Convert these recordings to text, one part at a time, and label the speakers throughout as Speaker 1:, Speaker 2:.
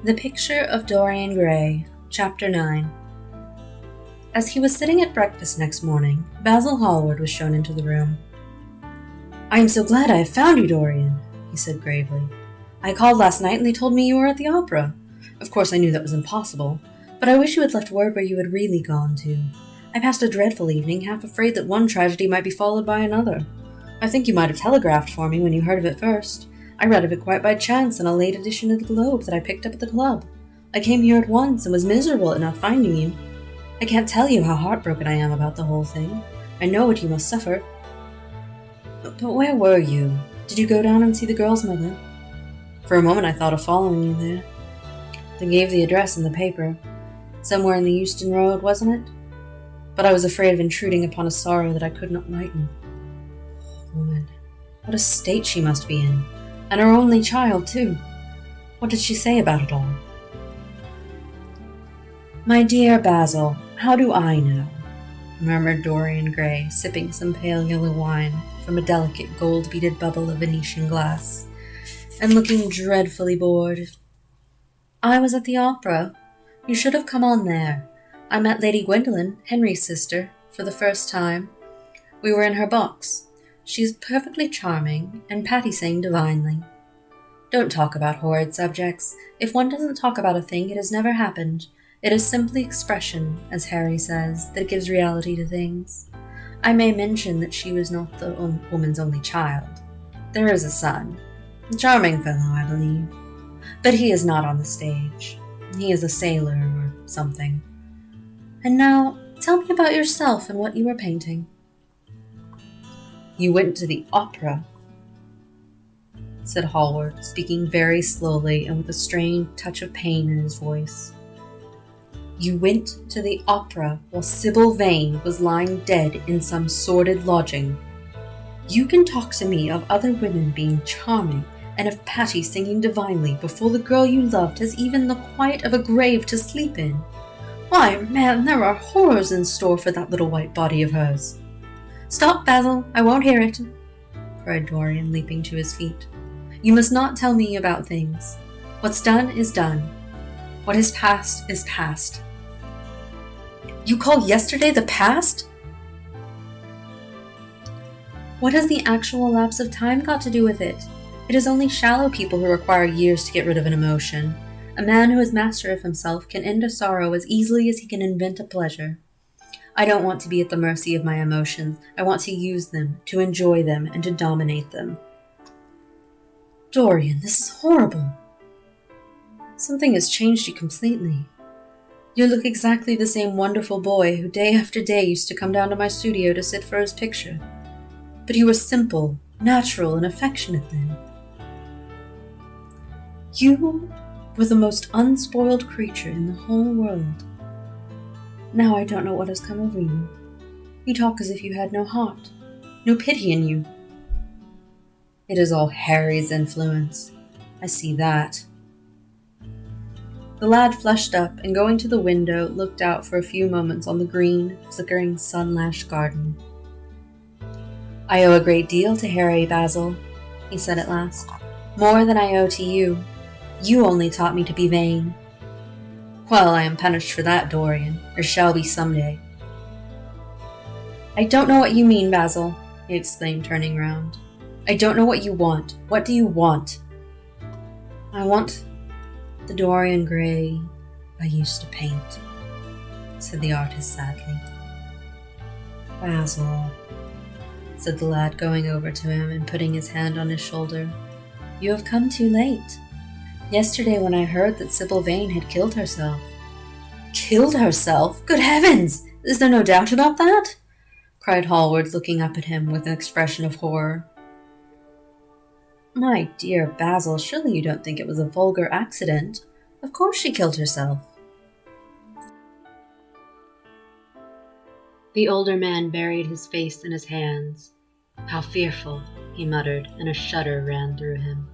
Speaker 1: The Picture of Dorian Gray, Chapter 9. As he was sitting at breakfast next morning, Basil Hallward was shown into the room. "I am so glad I have found you, Dorian," he said gravely. "I called last night and they told me you were at the opera. Of course I knew that was impossible, but I wish you had left word where you had really gone to. I passed a dreadful evening, half afraid that one tragedy might be followed by another. I think you might have telegraphed for me when you heard of it first. I read of it quite by chance in a late edition of the Globe that I picked up at the club. I came here at once and was miserable at not finding you. I can't tell you how heartbroken I am about the whole thing. I know what you must suffer. But where were you? Did you go down and see the girl's mother? For a moment I thought of following you there. They gave the address in the paper. Somewhere in the Euston Road, wasn't it? But I was afraid of intruding upon a sorrow that I could not lighten. Poor woman, what a state she must be in. And her only child, too. What did she say about it all?" "My dear Basil, how do I know?" murmured Dorian Gray, sipping some pale yellow wine from a delicate gold-beaded bubble of Venetian glass, and looking dreadfully bored. "I was at the opera. You should have come on there. I met Lady Gwendolen, Henry's sister, for the first time. We were in her box. She is perfectly charming, and Patty sang divinely. Don't talk about horrid subjects. If one doesn't talk about a thing, it has never happened. It is simply expression, as Harry says, that gives reality to things. I may mention that she was not the woman's only child. There is a son. A charming fellow, I believe. But he is not on the stage. He is a sailor or something. And now, tell me about yourself and what you were painting." "You went to the opera," said Hallward, speaking very slowly and with a strange touch of pain in his voice. "You went to the opera while Sibyl Vane was lying dead in some sordid lodging. You can talk to me of other women being charming and of Patty singing divinely before the girl you loved has even the quiet of a grave to sleep in. Why, man, there are horrors in store for that little white body of hers." "Stop, Basil, I won't hear it," cried Dorian, leaping to his feet. "You must not tell me about things. What's done is done. What is past is past." "You call yesterday the past?" "What has the actual lapse of time got to do with it? It is only shallow people who require years to get rid of an emotion. A man who is master of himself can end a sorrow as easily as he can invent a pleasure. I don't want to be at the mercy of my emotions. I want to use them, to enjoy them, and to dominate them." "Dorian, this is horrible. Something has changed you completely. You look exactly the same wonderful boy who day after day used to come down to my studio to sit for his picture. But you were simple, natural, and affectionate then. You were the most unspoiled creature in the whole world. Now I don't know what has come over you. You talk as if you had no heart, no pity in you." "It is all Harry's influence. I see that." The lad flushed up and, going to the window, looked out for a few moments on the green, flickering, sun-lashed garden. "I owe a great deal to Harry, Basil," he said at last. "More than I owe to you. You only taught me to be vain." "Well, I am punished for that, Dorian, or shall be someday." "I don't know what you mean, Basil," he exclaimed, turning round. "I don't know what you want. What do you want?" "I want the Dorian Gray I used to paint," said the artist sadly. "Basil," said the lad, going over to him and putting his hand on his shoulder, "you have come too late. Yesterday when I heard that Sibyl Vane had killed herself—" "Killed herself? Good heavens! Is there no doubt about that?" cried Hallward, looking up at him with an expression of horror. "My dear Basil, surely you don't think it was a vulgar accident? Of course she killed herself." The older man buried his face in his hands. "How fearful," he muttered, and a shudder ran through him.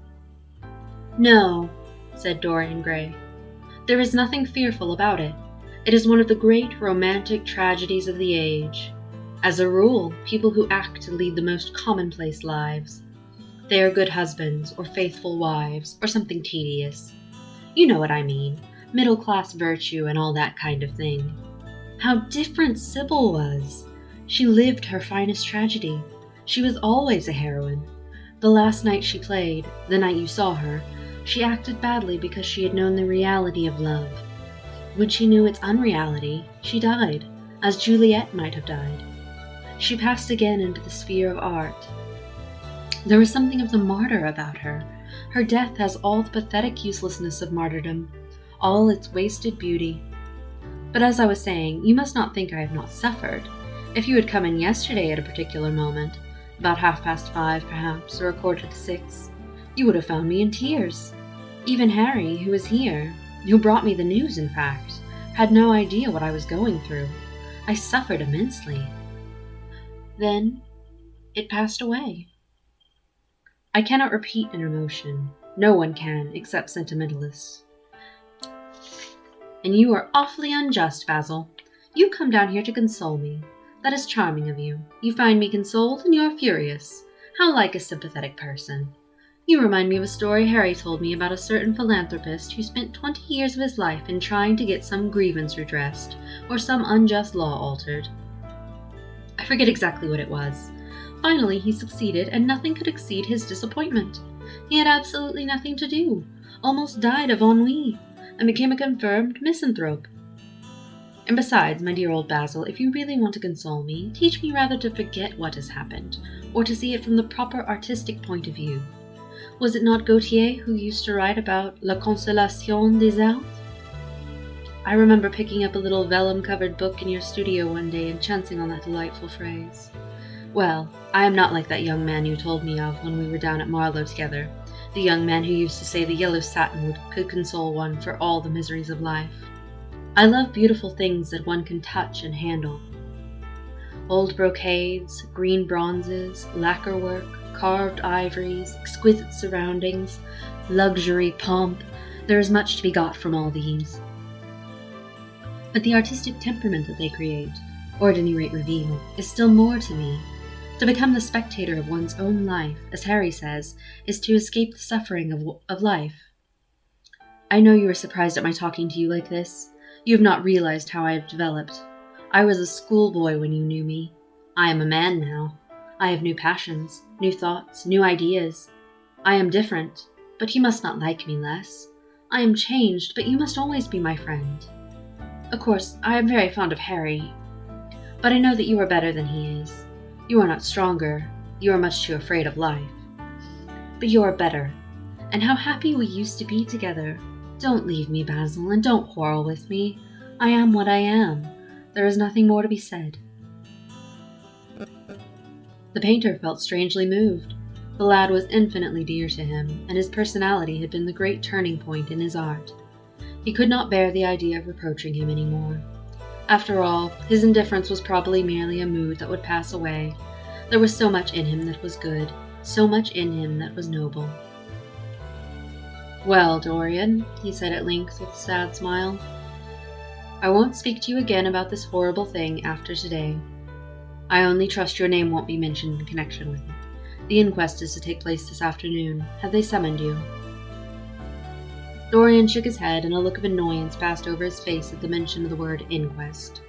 Speaker 1: "No," said Dorian Gray. "There is nothing fearful about it. It is one of the great romantic tragedies of the age. As a rule, people who act lead the most commonplace lives. They are good husbands, or faithful wives, or something tedious. You know what I mean. Middle-class virtue and all that kind of thing. How different Sibyl was! She lived her finest tragedy. She was always a heroine. The last night she played, the night you saw her, she acted badly because she had known the reality of love. When she knew its unreality, she died, as Juliet might have died. She passed again into the sphere of art. There was something of the martyr about her. Her death has all the pathetic uselessness of martyrdom, all its wasted beauty. But as I was saying, you must not think I have not suffered. If you had come in yesterday at a particular moment, about 5:30 perhaps, or 5:45, you would have found me in tears. Even Harry, who was here, who brought me the news in fact, had no idea what I was going through. I suffered immensely. Then it passed away. I cannot repeat an emotion. No one can, except sentimentalists. And you are awfully unjust, Basil. You come down here to console me. That is charming of you. You find me consoled, and you are furious. How like a sympathetic person. You remind me of a story Harry told me about a certain philanthropist who spent 20 years of his life in trying to get some grievance redressed, or some unjust law altered. I forget exactly what it was. Finally, he succeeded, and nothing could exceed his disappointment. He had absolutely nothing to do, almost died of ennui, and became a confirmed misanthrope. And besides, my dear old Basil, if you really want to console me, teach me rather to forget what has happened, or to see it from the proper artistic point of view. Was it not Gautier who used to write about la consolation des arts? I remember picking up a little vellum-covered book in your studio one day and chancing on that delightful phrase. Well, I am not like that young man you told me of when we were down at Marlow together, the young man who used to say the yellow satin could console one for all the miseries of life. I love beautiful things that one can touch and handle. Old brocades, green bronzes, lacquer work, carved ivories, exquisite surroundings, luxury, pomp. There is much to be got from all these. But the artistic temperament that they create, or at any rate reveal, is still more to me. To become the spectator of one's own life, as Harry says, is to escape the suffering of life. I know you are surprised at my talking to you like this. You have not realized how I have developed. I was a schoolboy when you knew me. I am a man now. I have new passions, new thoughts, new ideas. I am different, but you must not like me less. I am changed, but you must always be my friend. Of course, I am very fond of Harry, but I know that you are better than he is. You are not stronger. You are much too afraid of life. But you are better. And how happy we used to be together. Don't leave me, Basil, and don't quarrel with me. I am what I am. There is nothing more to be said. The painter felt strangely moved. The lad was infinitely dear to him, and his personality had been the great turning point in his art. He could not bear the idea of reproaching him any more. After all, his indifference was probably merely a mood that would pass away. There was so much in him that was good, so much in him that was noble. "Well, Dorian," he said at length with a sad smile, "I won't speak to you again about this horrible thing after today. I only trust your name won't be mentioned in connection with it. The inquest is to take place this afternoon. Have they summoned you?" Dorian shook his head, and a look of annoyance passed over his face at the mention of the word inquest.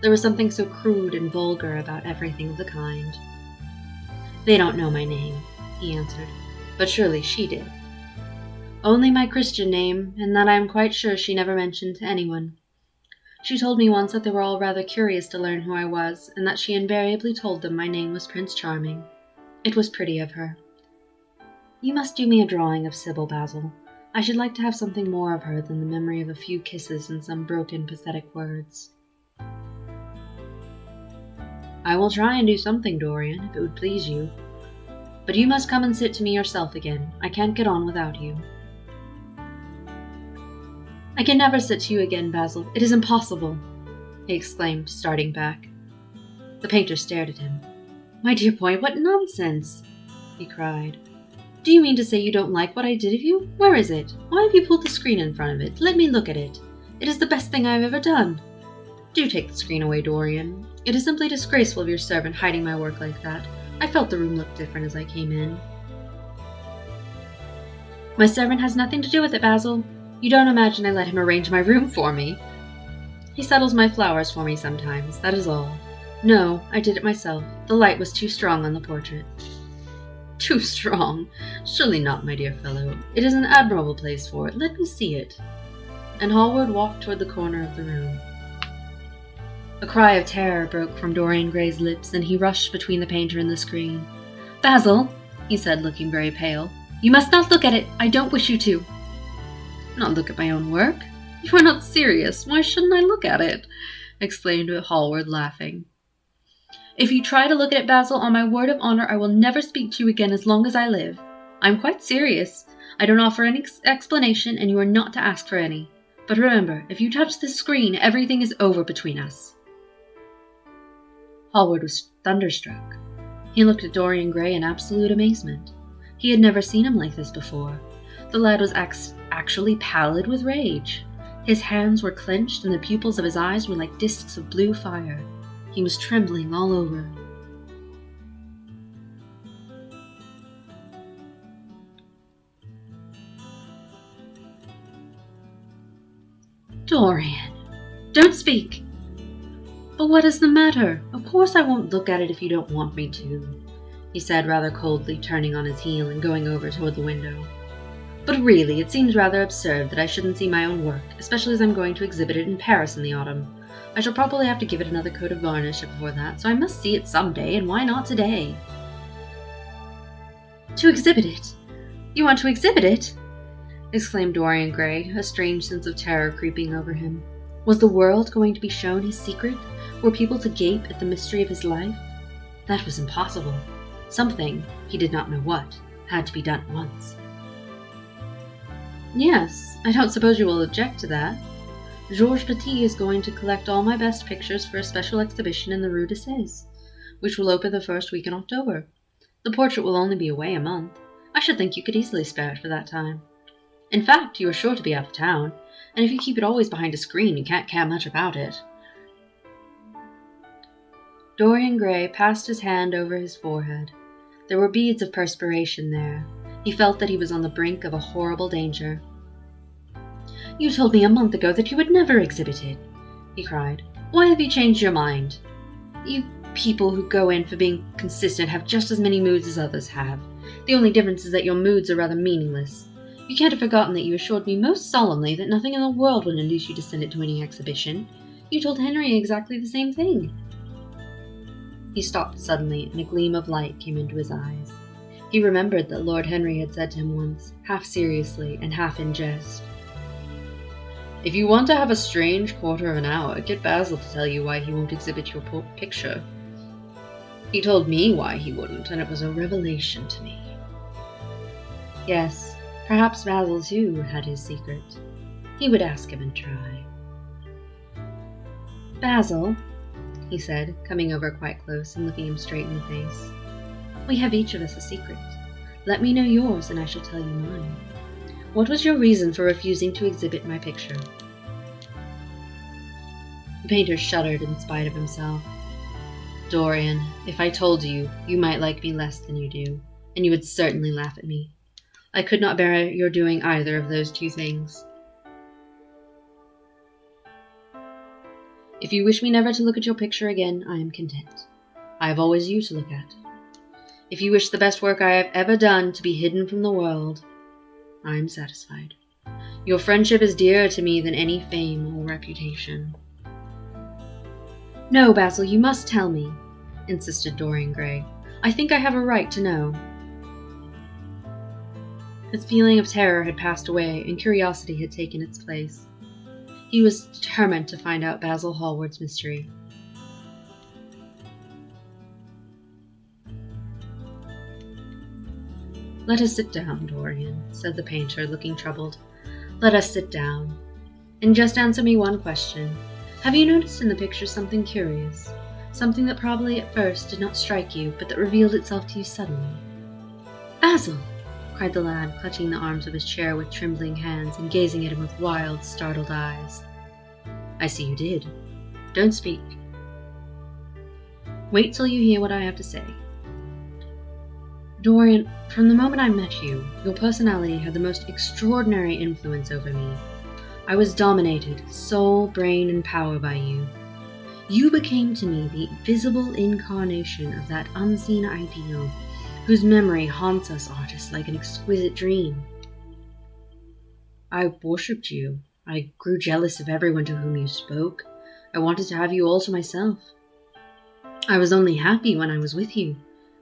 Speaker 1: There was something so crude and vulgar about everything of the kind. "They don't know my name," he answered, "but surely she did." "Only my Christian name, and that I am quite sure she never mentioned to anyone. She told me once that they were all rather curious to learn who I was, and that she invariably told them my name was Prince Charming. It was pretty of her. You must do me a drawing of Sibyl, Basil. I should like to have something more of her than the memory of a few kisses and some broken, pathetic words." "I will try and do something, Dorian, if it would please you. But you must come and sit to me yourself again. I can't get on without you." "I can never sit to you again, Basil. It is impossible," he exclaimed, starting back. The painter stared at him. "My dear boy, what nonsense!" he cried. "Do you mean to say you don't like what I did of you? Where is it? Why have you pulled the screen in front of it? Let me look at it. It is the best thing I have ever done. Do take the screen away, Dorian. It is simply disgraceful of your servant hiding my work like that. I felt the room looked different as I came in." "My servant has nothing to do with it, Basil. You don't imagine I let him arrange my room for me? He settles my flowers for me sometimes, that is all. No, I did it myself. The light was too strong on the portrait. Too strong? Surely not, my dear fellow. It is an admirable place for it. Let me see it. And Hallward walked toward the corner of the room. A cry of terror broke from Dorian Gray's lips, and he rushed between the painter and the screen. "Basil," he said, looking very pale, "you must not look at it. I don't wish you to." "Not look at my own work? You are not serious. Why shouldn't I look at it?" exclaimed Hallward, laughing. "If you try to look at it, Basil, on my word of honor, I will never speak to you again as long as I live. I am quite serious. I don't offer any explanation, and you are not to ask for any. But remember, if you touch this screen, everything is over between us." Hallward was thunderstruck. He looked at Dorian Gray in absolute amazement. He had never seen him like this before. The lad was actually pallid with rage. His hands were clenched, and the pupils of his eyes were like discs of blue fire. He was trembling all over. "Dorian, don't speak!" "But what is the matter? Of course I won't look at it if you don't want me to," he said rather coldly, turning on his heel and going over toward the window. "But really, it seems rather absurd that I shouldn't see my own work, especially as I'm going to exhibit it in Paris in the autumn. I shall probably have to give it another coat of varnish before that, so I must see it some day, and why not today?" "To exhibit it? You want to exhibit it?" exclaimed Dorian Gray, a strange sense of terror creeping over him. Was the world going to be shown his secret? Were people to gape at the mystery of his life? That was impossible. Something, he did not know what, had to be done at once. "Yes, I don't suppose you will object to that. Georges Petit is going to collect all my best pictures for a special exhibition in the Rue de S.a.S., which will open the first week in October. The portrait will only be away a month. I should think you could easily spare it for that time. In fact, you are sure to be out of town, and if you keep it always behind a screen, you can't care much about it." Dorian Gray passed his hand over his forehead. There were beads of perspiration there. He felt that he was on the brink of a horrible danger. "You told me a month ago that you would never exhibit it," he cried. "Why have you changed your mind? You people who go in for being consistent have just as many moods as others have. The only difference is that your moods are rather meaningless. You can't have forgotten that you assured me most solemnly that nothing in the world would induce you to send it to any exhibition. You told Henry exactly the same thing." He stopped suddenly, and a gleam of light came into his eyes. He remembered that Lord Henry had said to him once, half seriously and half in jest, "If you want to have a strange quarter of an hour, get Basil to tell you why he won't exhibit your picture. He told me why he wouldn't, and it was a revelation to me." Yes, perhaps Basil, too, had his secret. He would ask him and try. "Basil," he said, coming over quite close and looking him straight in the face, "we have each of us a secret. Let me know yours, and I shall tell you mine. What was your reason for refusing to exhibit my picture?" The painter shuddered in spite of himself. "Dorian, if I told you, you might like me less than you do, and you would certainly laugh at me. I could not bear your doing either of those two things. If you wish me never to look at your picture again, I am content. I have always you to look at. If you wish the best work I have ever done to be hidden from the world, I am satisfied. Your friendship is dearer to me than any fame or reputation." "No, Basil, you must tell me," insisted Dorian Gray. "I think I have a right to know." His feeling of terror had passed away, and curiosity had taken its place. He was determined to find out Basil Hallward's mystery. "Let us sit down, Dorian," said the painter, looking troubled. "Let us sit down. And just answer me one question. Have you noticed in the picture something curious? Something that probably at first did not strike you, but that revealed itself to you suddenly?" "Basil!" cried the lad, clutching the arms of his chair with trembling hands and gazing at him with wild, startled eyes. "I see you did. Don't speak. Wait till you hear what I have to say. Dorian, from the moment I met you, your personality had the most extraordinary influence over me. I was dominated, soul, brain, and power by you. You became to me the visible incarnation of that unseen ideal, whose memory haunts us artists like an exquisite dream. I worshipped you. I grew jealous of everyone to whom you spoke. I wanted to have you all to myself. I was only happy when I was with you.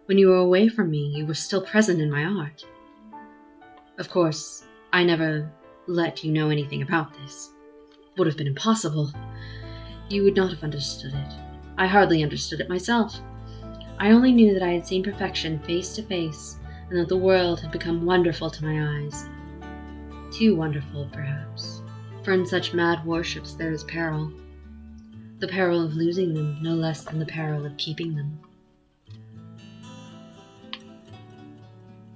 Speaker 1: When you were away from me, you were still present in my art. Of course, I never let you know anything about this. It would have been impossible. You would not have understood it. I hardly understood it myself. I only knew that I had seen perfection face to face, and that the world had become wonderful to my eyes. Too wonderful, perhaps, for in such mad worships there is peril. The peril of losing them, no less than the peril of keeping them.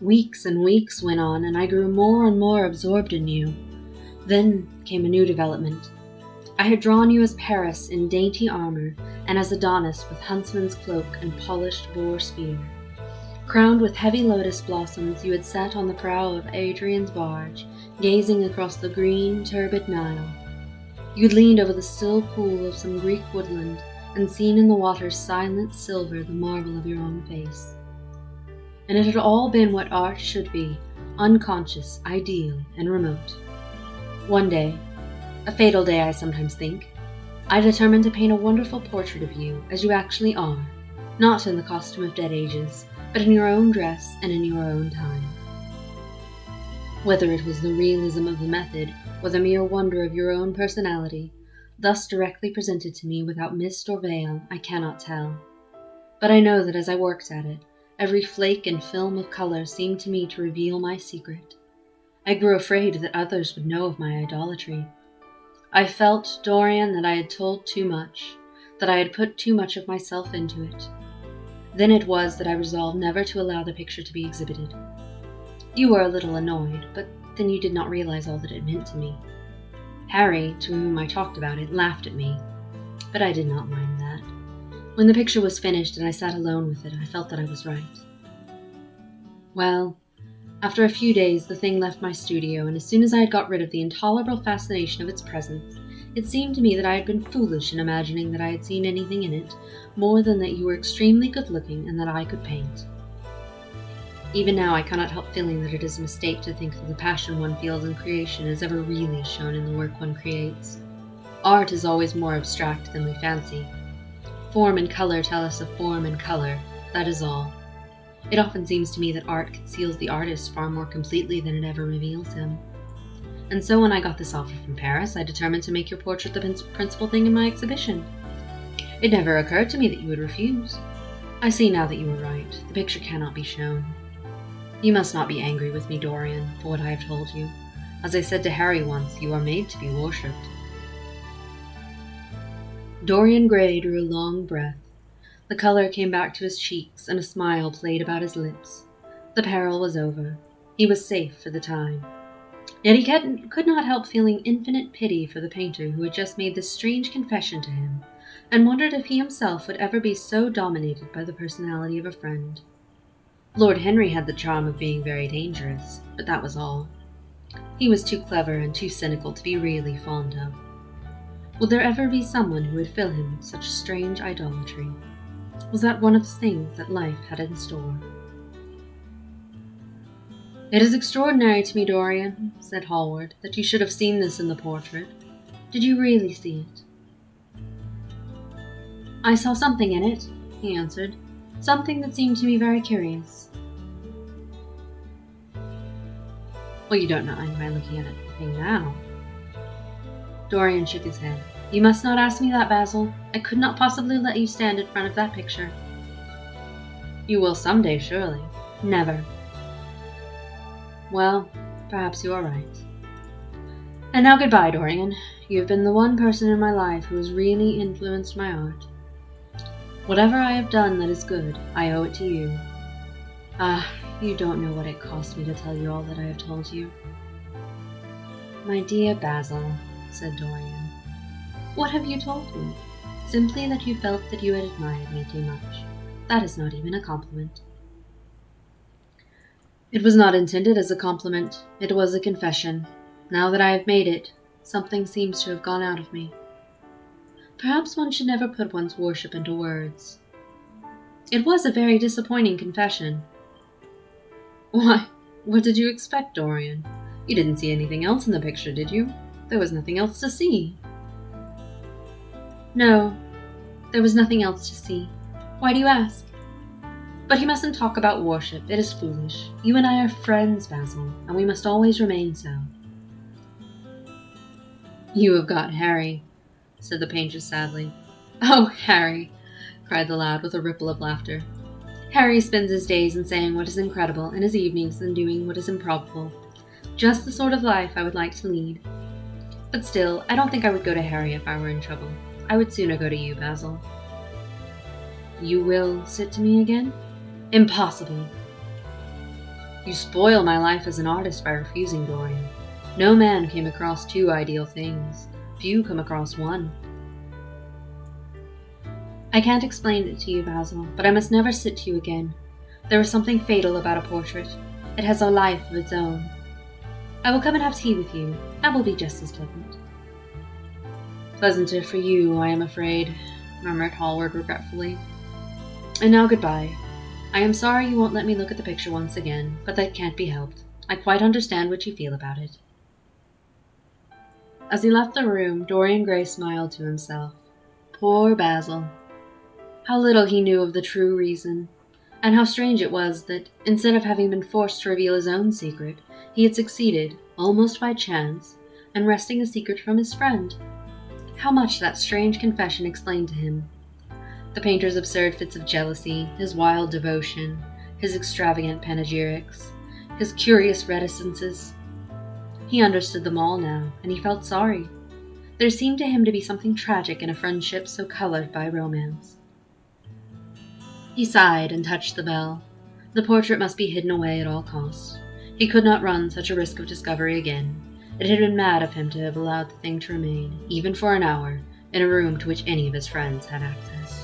Speaker 1: Weeks and weeks went on, and I grew more and more absorbed in you. Then came a new development. I had drawn you as Paris in dainty armor, and as Adonis with huntsman's cloak and polished boar spear. Crowned with heavy lotus blossoms, you had sat on the prow of Adrian's barge, gazing across the green, turbid Nile. You had leaned over the still pool of some Greek woodland, and seen in the water's silent silver the marvel of your own face. And it had all been what art should be, unconscious, ideal, and remote. One day, a fatal day I sometimes think, I determined to paint a wonderful portrait of you as you actually are, not in the costume of dead ages, but in your own dress and in your own time. Whether it was the realism of the method or the mere wonder of your own personality, thus directly presented to me without mist or veil, I cannot tell. But I know that as I worked at it, every flake and film of color seemed to me to reveal my secret. I grew afraid that others would know of my idolatry. I felt, Dorian, that I had told too much, that I had put too much of myself into it. Then it was that I resolved never to allow the picture to be exhibited. You were a little annoyed, but then you did not realize all that it meant to me. Harry, to whom I talked about it, laughed at me, but I did not mind that. When the picture was finished and I sat alone with it, I felt that I was right. Well, after a few days, the thing left my studio, and as soon as I had got rid of the intolerable fascination of its presence, it seemed to me that I had been foolish in imagining that I had seen anything in it, more than that you were extremely good-looking and that I could paint. Even now I cannot help feeling that it is a mistake to think that the passion one feels in creation is ever really shown in the work one creates. Art is always more abstract than we fancy. Form and color tell us of form and color, that is all. It often seems to me that art conceals the artist far more completely than it ever reveals him. And so when I got this offer from Paris, I determined to make your portrait the principal thing in my exhibition. It never occurred to me that you would refuse. I see now that you were right. The picture cannot be shown. You must not be angry with me, Dorian, for what I have told you. As I said to Harry once, you are made to be worshipped. Dorian Gray drew a long breath. The color came back to his cheeks, and a smile played about his lips. The peril was over. He was safe for the time. Yet he could not help feeling infinite pity for the painter who had just made this strange confession to him, and wondered if he himself would ever be so dominated by the personality of a friend. Lord Henry had the charm of being very dangerous, but that was all. He was too clever and too cynical to be really fond of. Would there ever be someone who would fill him with such strange idolatry? Was that one of the things that life had in store? "It is extraordinary to me, Dorian," said Hallward, "that you should have seen this in the portrait. Did you really see it?" "I saw something in it," he answered. "Something that seemed to me very curious." "Well, you don't mind my looking at the thing now?" Dorian shook his head. "You must not ask me that, Basil. I could not possibly let you stand in front of that picture." "You will some day, surely." "Never." "Well, perhaps you are right. And now goodbye, Dorian. You have been the one person in my life who has really influenced my art. Whatever I have done that is good, I owe it to you. Ah, you don't know what it cost me to tell you all that I have told you." "My dear Basil," said Dorian, "what have you told me? Simply that you felt that you had admired me too much. That is not even a compliment." It was not intended as a compliment. It was a confession. Now that I have made it, something seems to have gone out of me. Perhaps one should never put one's worship into words. It was a very disappointing confession. Why, what did you expect, Dorian? You didn't see anything else in the picture, did you? There was nothing else to see. No, there was nothing else to see. Why do you ask? But he mustn't talk about worship. It is foolish. You and I are friends, Basil, and we must always remain so. You have got Harry, said the painter sadly. Oh, Harry, cried the lad with a ripple of laughter. Harry spends his days in saying what is incredible and his evenings in doing what is improbable. Just the sort of life I would like to lead. But still, I don't think I would go to Harry if I were in trouble. I would sooner go to you, Basil. You will sit to me again? Impossible. You spoil my life as an artist by refusing, Dorian. No man came across two ideal things. Few come across one. I can't explain it to you, Basil, but I must never sit to you again. There is something fatal about a portrait. It has a life of its own. I will come and have tea with you. That will be just as pleasant. Pleasanter for you, I am afraid, murmured Hallward regretfully. And now goodbye. I am sorry you won't let me look at the picture once again, but that can't be helped. I quite understand what you feel about it. As he left the room, Dorian Gray smiled to himself. Poor Basil. How little he knew of the true reason, and how strange it was that, instead of having been forced to reveal his own secret, he had succeeded, almost by chance, in wresting the secret from his friend. How much that strange confession explained to him. The painter's absurd fits of jealousy, his wild devotion, his extravagant panegyrics, his curious reticences. He understood them all now, and he felt sorry. There seemed to him to be something tragic in a friendship so colored by romance. He sighed and touched the bell. The portrait must be hidden away at all costs. He could not run such a risk of discovery again. It had been mad of him to have allowed the thing to remain, even for an hour, in a room to which any of his friends had access.